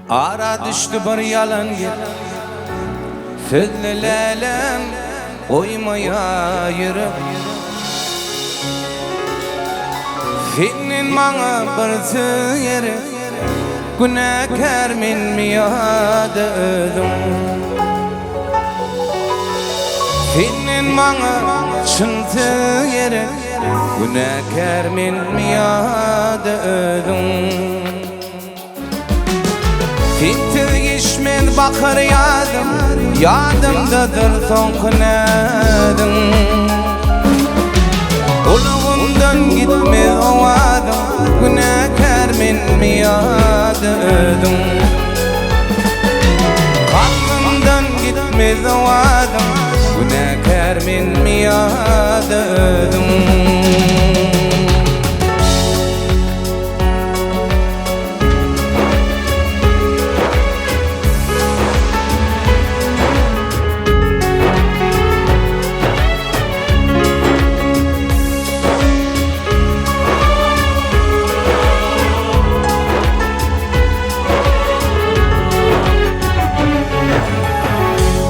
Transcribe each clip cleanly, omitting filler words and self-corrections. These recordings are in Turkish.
Ara düştü bir yalan gel Sözlelelem Oymaya yürü Senin bana bir sözleri Günahkar men miyadım Senin bana çın sözleri Günahkar men miyadım Tintilgişmen bakır yadım Yadımdadır son kınadım Uluğumdan gitmez o adım Günahkar men miyadım Kalbimden gitmez o adım Günahkar men miyadım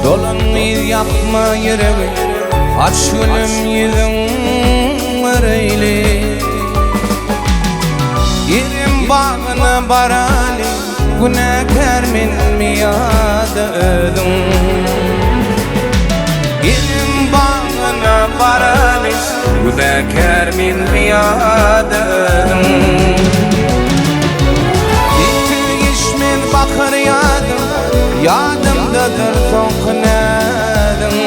Dolanmayı yapma yüreği Aç gülüm yüzün öyle Yerim bağına barali Günahkar men miyadım Yerim bağına barali Günahkar men miyadım Yitilgişmen bakır yadım Yadımdadır son kınadım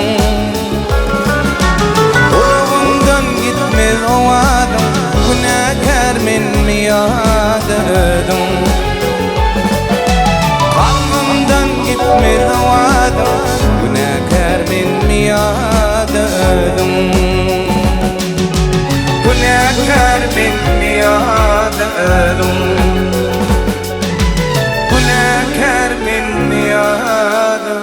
Uluğumdan gitmez o adım Günahkar men miyadım Kalbimden gitmez o adım Günahkar men miyadım Günahkar men miyadım Günahkar men miyadım